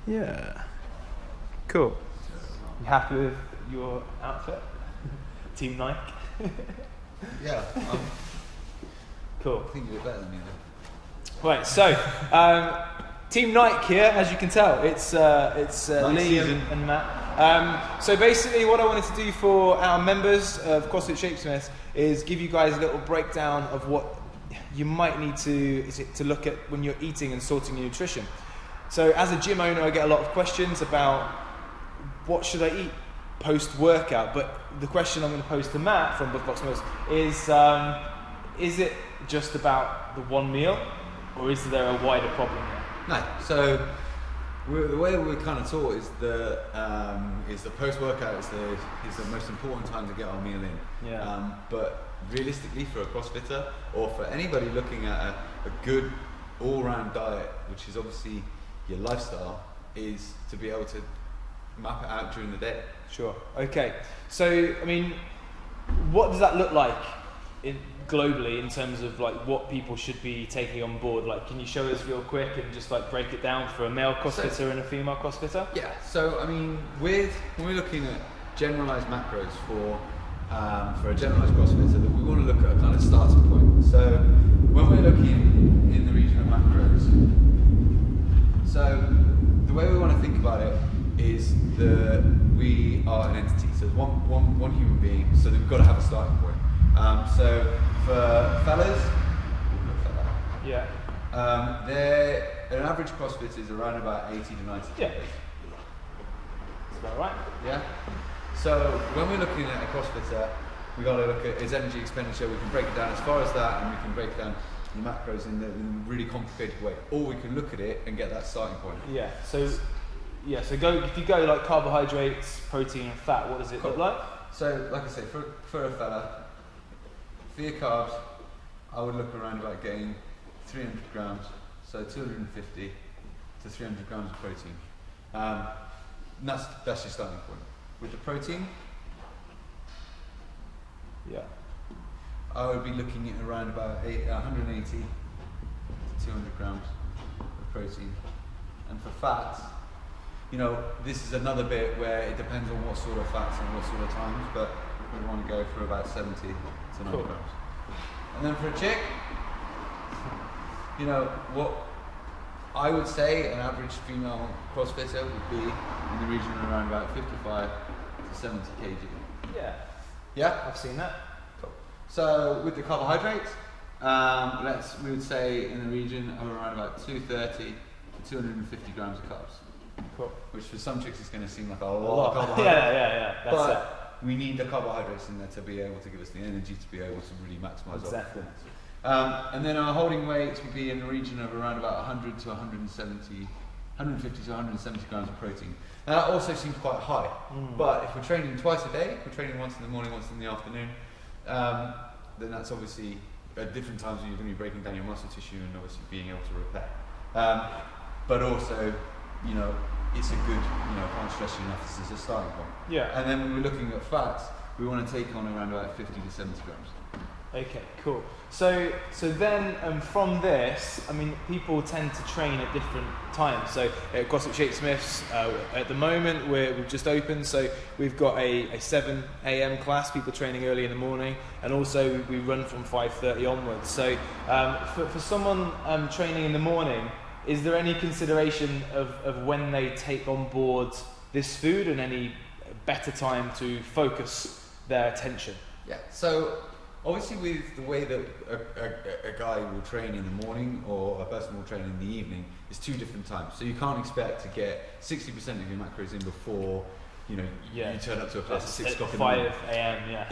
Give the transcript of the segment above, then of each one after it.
Yeah. Cool. You happy with your outfit? Team Nike? Yeah. Cool. I think you did better than me though. Right, so Team Nike here, as you can tell, it's Lee and Matt. So basically, what I wanted to do for our members of CrossFit Shapesmiths is give you guys a little breakdown of what you might need to look at when you're eating and sorting your nutrition. So as a gym owner, I get a lot of questions about what should I eat post-workout, but the question I'm going to pose to Matt from Box Meals is it just about the one meal, or is there a wider problem here? No. So the way that we're kind of taught is the post-workout is the most important time to get our meal in. Yeah. But realistically, for a CrossFitter or for anybody looking at a good all-round diet, which is obviously your lifestyle, is to be able to map it out during the day. Sure. Okay. So, I mean, what does that look like globally in terms of like what people should be taking on board? Like, can you show us real quick and just like break it down for a male CrossFitter and a female CrossFitter? Yeah. So, I mean, when we're looking at generalized macros for a generalized CrossFitter, that we want to look at a kind of starting point. So, when we're looking in the region of macros, so the way we want to think about it is that we are an entity. So there's one human being, so we've got to have a starting point. So for fellas, yeah, an average CrossFit is around about 80 to 90 yeah. kilos. That's about right. Yeah. So when we're looking at a CrossFitter, we've got to look at his energy expenditure. We can break it down as far as that, and we can break down the macros in a really complicated way, or we can look at it and get that starting point. Yeah. So if you go like carbohydrates, protein, and fat, what does it look like? So, like I say, for a fella, for your carbs, I would look around about getting 300 grams, so 250 to 300 grams of protein. And that's your starting point. With the protein, yeah, I would be looking at around about 180 to 200 grams of protein. And for fats, you know, this is another bit where it depends on what sort of fats and what sort of times, but we want to go for about 70 to 90 grams. And then for a chick, you know, what I would say an average female CrossFitter would be in the region of around about 55 to 70 kg. Yeah. Yeah? I've seen that. Cool. So with the carbohydrates, we would say in the region of around about 230 to 250 grams of carbs. Cool. Which for some chicks is going to seem like a lot of carbohydrates. Yeah. That's but it. we need the carbohydrates in there to be able to give us the energy to be able to really maximise our performance. And then our holding weights would be in the region of around about 100 to 150 to 170 grams of protein. Now that also seems quite high, but if we're training twice a day, if we're training once in the morning, once in the afternoon, then that's obviously at different times when you're going to be breaking down your muscle tissue and obviously being able to repair. But also, you know, it's a good, you know, can't stress you enough, this is a starting point. Yeah. And then when we're looking at fats, we want to take on around about 50 to 70 grams. Okay, cool. So then from this, I mean, people tend to train at different times. So at CrossFit Shapesmiths, at the moment we've just opened, so we've got a 7 a.m. class, people training early in the morning, and also we run from 5:30 onwards. So for someone training in the morning, is there any consideration of when they take on board this food and any better time to focus their attention? Yeah, so obviously with the way that a guy will train in the morning or a person will train in the evening, it's two different times. So you can't expect to get 60% of your macros in before, you know, you turn up to a class at 6 o'clock in the morning. 5 a.m, yeah.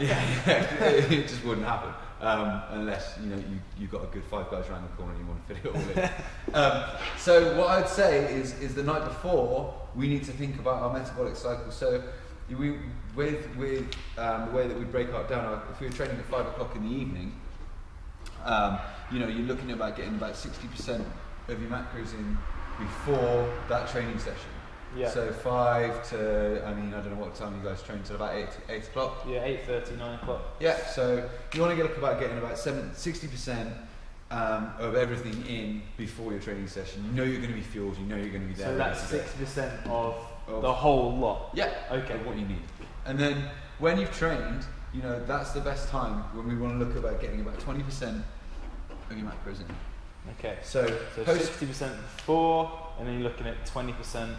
It just wouldn't happen. Unless, you know, you've got a good 5 guys around the corner and you want to fit it all in. So what I'd say is the night before, we need to think about our metabolic cycle. So with the way that we break it down, if we were training at 5 o'clock in the evening, you know, you're looking at about getting about 60% of your macros in before that training session. Yeah. So 5 to, I mean, I don't know what time you guys train till about 8 o'clock? Yeah, 8:30, 9 o'clock. Yeah, so you want to look about getting about 60% of everything in before your training session. You know you're going to be fueled, you know you're going to be there. So that's 60% of the whole lot? Yeah, okay. Of what you need. And then when you've trained, you know, that's the best time when we want to look about getting about 20% of your macros in. Okay, so 60% before, and then you're looking at 20%.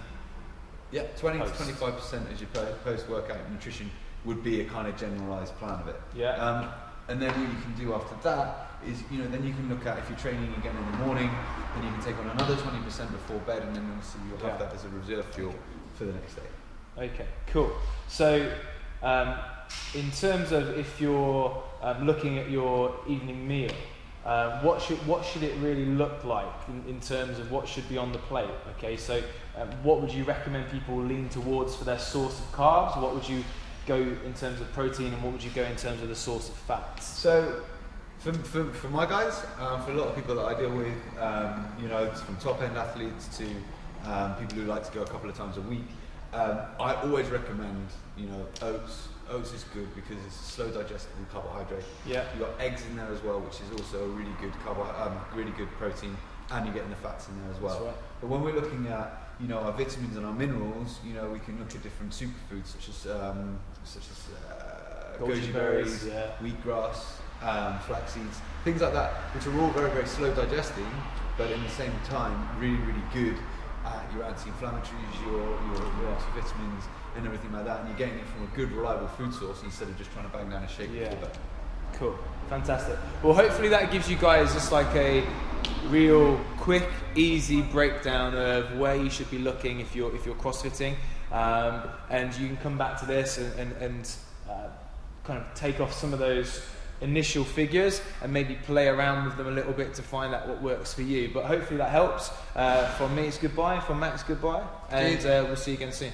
Yeah, 20 to 25% as your post-workout nutrition would be a kind of generalised plan of it. Yeah. And then what you can do after that is, you know, then you can look at, if you're training again in the morning, then you can take on another 20% before bed, and then obviously you'll have that as a reserve fuel for the next day. Okay, cool. So, in terms of if you're looking at your evening meal, what should it really look like in terms of what should be on the plate? Okay, so what would you recommend people lean towards for their source of carbs? What would you go in terms of protein, and what would you go in terms of the source of fats? So for my guys, for a lot of people that I deal with, you know, from top end athletes to people who like to go a couple of times a week, I always recommend, you know, oats. Oats is good because it's a slow digestible carbohydrate. Yeah. You've got eggs in there as well, which is also a really good really good protein, and you're getting the fats in there as well. That's right. But when we're looking at, you know, our vitamins and our minerals, you know, we can look at different superfoods such as goji berries, wheatgrass, flax seeds, things like that, which are all very, very slow digesting, but in the same time really, really good at your anti-inflammatories, your multivitamins and everything like that, and you're getting it from a good, reliable food source instead of just trying to bang down a shake. Cool, fantastic. Well, hopefully that gives you guys just like a real quick, easy breakdown of where you should be looking if you're crossfitting, and you can come back to this and kind of take off some of those initial figures and maybe play around with them a little bit to find out what works for you. But hopefully that helps. From me, it's goodbye. From Max, goodbye, and we'll see you again soon.